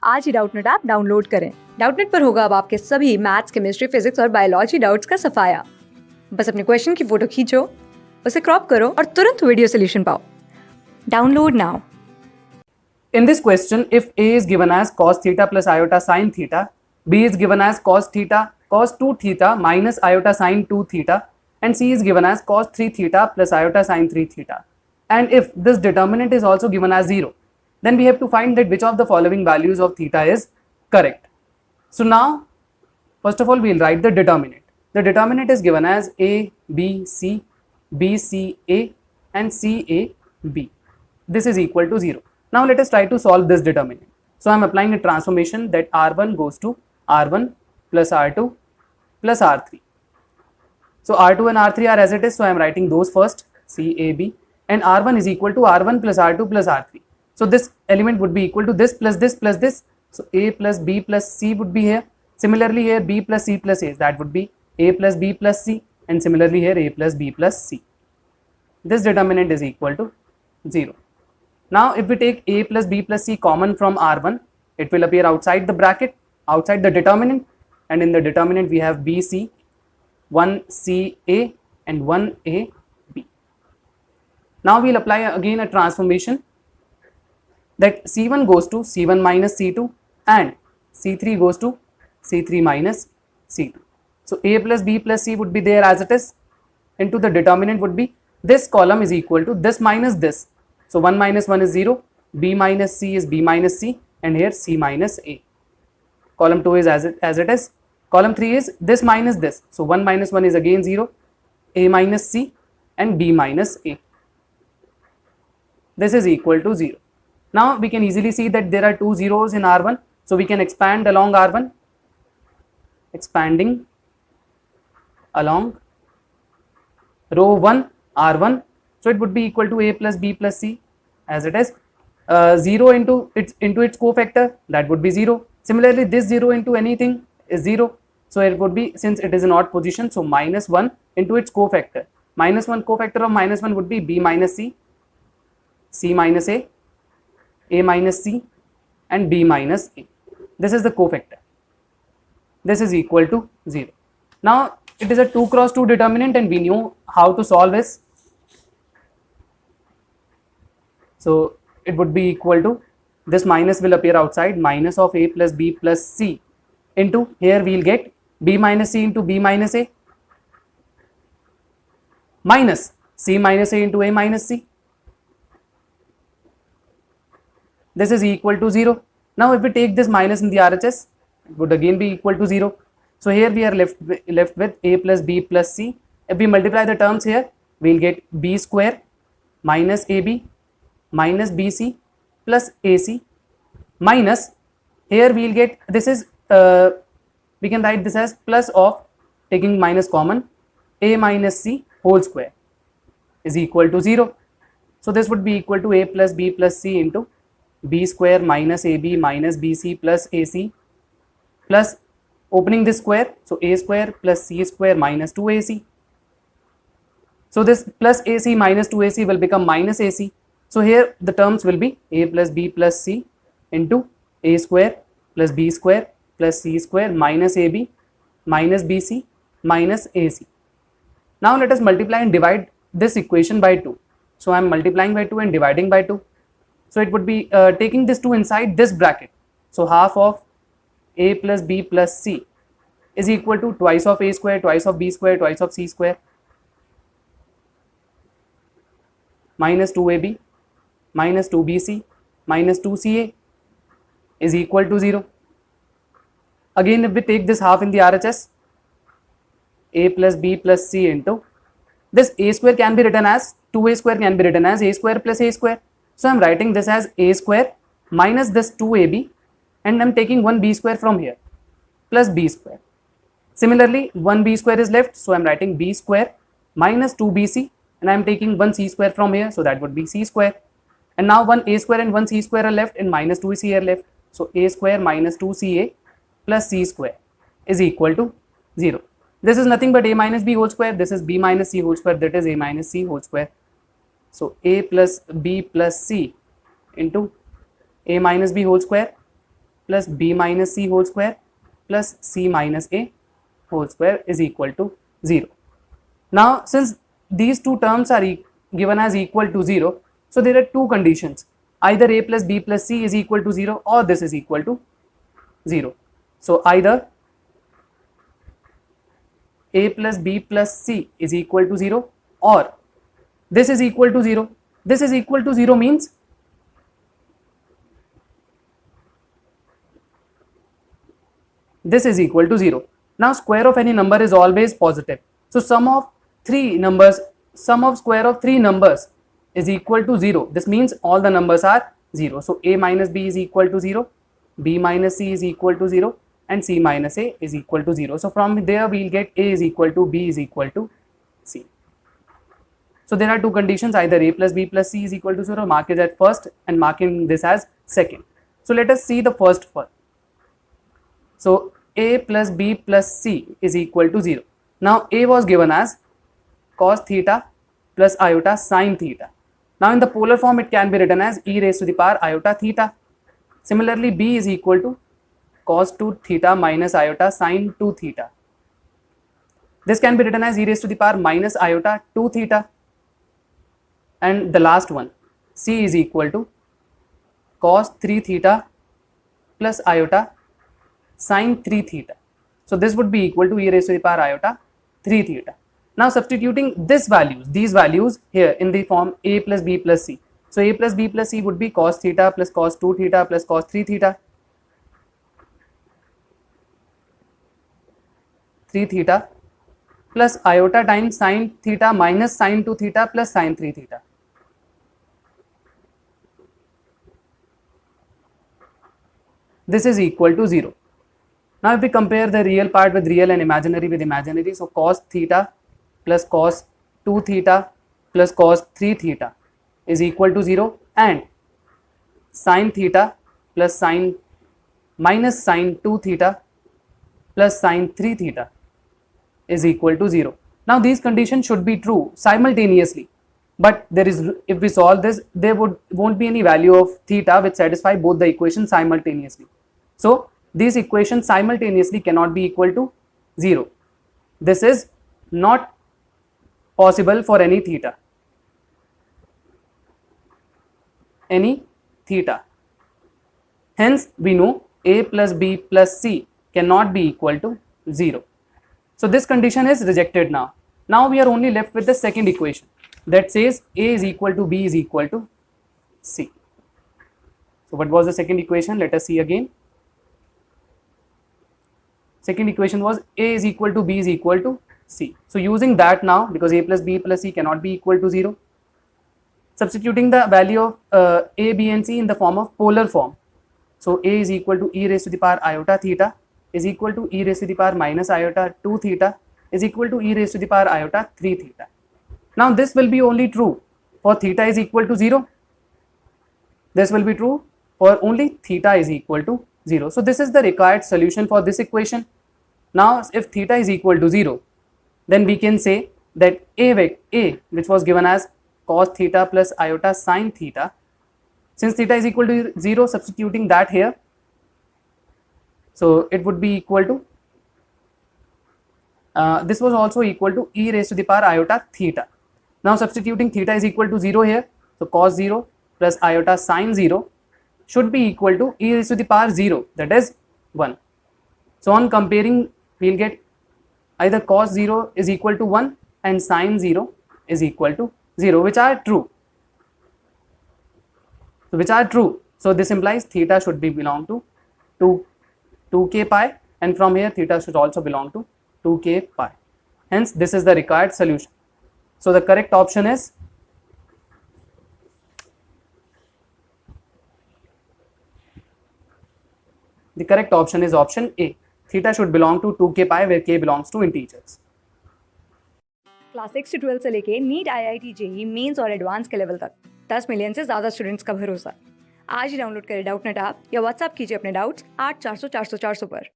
आज ही Doubtnut app download करें। Doubtnut पर होगा अब आपके सभी मैथ्स, केमिस्ट्री, फिजिक्स और बायोलॉजी डाउट्स का सफाया। बस अपने क्वेश्चन की फोटो खींचो, उसे क्रॉप करो और तुरंत वीडियो सोल्यूशन पाओ। Download now. In this question, if A is given as cos theta plus iota sin theta, B is given as cos theta cos 2 theta minus iota sin 2 theta, and C is given as cos 3 theta plus iota sin 3 theta, and if this determinant is also given as 0, then we have to find that which of the following values of theta is correct. So now, first of all, we'll write the determinant. The determinant is given as A, B, C, B, C, A, and C, A, B. This is equal to 0. Now let us try to solve this determinant. So I am applying a transformation that R1 goes to R1 plus R2 plus R3. So R2 and R3 are as it is, so I am writing those first, C, A, B, and R1 is equal to R1 plus R2 plus R3. So this element would be equal to this plus this plus this. So A plus B plus C would be here. Similarly here B plus C plus A, that would be A plus B plus C, and similarly here A plus B plus C. This determinant is equal to 0. Now if we take A plus B plus C common from R1, it will appear outside the bracket, outside the determinant, and in the determinant we have BC, 1CA and 1AB. Now we'll apply again a transformation that C1 goes to C1 minus C2 and C3 goes to C3 minus C2. So A plus B plus C would be there as it is, into the determinant would be this column is equal to this minus this. So 1 minus 1 is 0, B minus C is B minus C, and here C minus A. Column 2 is as it is. Column 3 is this minus this. So 1 minus 1 is again 0, A minus C and B minus A. This is equal to 0. Now we can easily see that there are two zeros in R1. So we can expand along R1. Expanding along row 1 R1. So it would be equal to A plus B plus C as it is. 0 into its cofactor, that would be 0. Similarly, this 0 into anything is 0. So it would be, since it is in odd position, so minus 1 into its cofactor. Minus 1 cofactor of minus 1 would be B minus C, C minus A minus C, and B minus A. This is the cofactor. This is equal to 0. Now it is a 2 cross 2 determinant, and we knew how to solve this. So it would be equal to, this minus will appear outside, minus of A plus B plus C into, here we will get B minus C into B minus A minus C minus A into A minus C. This is equal to 0. Now if we take this minus in the RHS, it would again be equal to 0. So here we are left with A plus B plus C. If we multiply the terms here, we will get B square minus AB minus BC plus AC minus, here we will get, this is, we can write this as plus of, taking minus common, A minus C whole square is equal to 0. So this would be equal to A plus B plus C into B square minus AB minus BC plus AC plus, opening this square, so A square plus C square minus 2AC. So this plus AC minus 2AC will become minus AC. So here the terms will be A plus B plus C into A square plus B square plus C square minus AB minus BC minus AC. Now let us multiply and divide this equation by 2. So I am multiplying by 2 and dividing by 2. So it would be taking this 2 inside this bracket. So half of A plus B plus C is equal to twice of A square, twice of B square, twice of C square minus 2AB minus 2BC minus 2CA is equal to 0. Again, if we take this half in the RHS, A plus B plus C into, this A square can be written as, 2A square can be written as A square plus A square. So I am writing this as A square minus this 2AB, and I am taking 1B square from here plus B square. Similarly, 1B square is left, so I am writing B square minus 2BC, and I am taking 1C square from here, so that would be C square. And now 1A square and 1C square are left, and minus 2C are left. So A square minus 2CA plus C square is equal to 0. This is nothing but A minus B whole square. This is B minus C whole square. That is A minus C whole square. So A plus B plus C into A minus B whole square plus b minus c whole square plus c minus a whole square is equal to 0. Now, since these two terms are given as equal to 0, so there are two conditions. Either a plus b plus c is equal to 0 or this is equal to 0. So, either a plus b plus c is equal to 0 or this is equal to 0. This is equal to 0 means this is equal to 0. Now, square of any number is always positive. So, sum of square of three numbers is equal to 0. This means all the numbers are 0. So, a minus b is equal to 0, b minus c is equal to 0 and c minus a is equal to 0. So, from there we will get a is equal to b is equal to c. So, there are two conditions, either a plus b plus c is equal to 0, mark it at first and marking this as second. So, let us see the first one. So, a plus b plus c is equal to 0. Now, a was given as cos theta plus iota sin theta. Now, in the polar form it can be written as e raised to the power iota theta. Similarly, b is equal to cos 2 theta minus iota sin 2 theta. This can be written as e raised to the power minus iota 2 theta. And the last one, c is equal to cos 3 theta plus iota sin 3 theta. So, this would be equal to e raised to the power iota 3 theta. Now, substituting these values here in the form a plus b plus c. So, a plus b plus c would be cos theta plus cos 2 theta plus cos 3 theta. 3 theta plus iota times sin theta minus sin 2 theta plus sin 3 theta. This is equal to 0. Now, if we compare the real part with real and imaginary with imaginary, so cos theta plus cos 2 theta plus cos 3 theta is equal to 0 and sin theta plus sin minus sin 2 theta plus sin 3 theta is equal to 0. Now, these conditions should be true simultaneously, but if we solve this, there won't be any value of theta which satisfy both the equations simultaneously. So, these equations simultaneously cannot be equal to 0. This is not possible for any theta. Hence, we know a plus b plus c cannot be equal to 0. So, this condition is rejected now. Now, we are only left with the second equation that says a is equal to b is equal to c. So, what was the second equation? Let us see again. Second equation was a is equal to b is equal to c. So, using that now, because a plus b plus c cannot be equal to 0, substituting the value of a, b and c in the form of polar form. So, a is equal to e raised to the power iota theta is equal to e raised to the power minus iota 2 theta is equal to e raised to the power iota 3 theta. Now, this will be only true for theta is equal to 0. This will be true for only theta is equal to 0. So, this is the required solution for this equation. Now, if theta is equal to 0, then we can say that a which was given as cos theta plus iota sin theta, since theta is equal to 0, substituting that here, so it would be equal to this was also equal to e raised to the power iota theta. Now, substituting theta is equal to 0 here, so cos 0 plus iota sin 0 should be equal to e raised to the power 0, that is 1. So, on comparing, we will get either cos 0 is equal to 1 and sin 0 is equal to 0, which are true. So, this implies theta should be belong to 2k pi, and from here theta should also belong to 2k pi. Hence, this is the required solution. So, the correct option is option A. Theta should belong to 2k pi where k belongs to integers. Class 6 से 12 से लेके NEET IIT JEE mains और advance के level तक 10 million से ज़्यादा students का भरोसा। आज ही डाउनलोड करें डाउटनेट ऐप या व्हाट्सएप कीजिए अपने डाउट्स 8400 400 400 पर।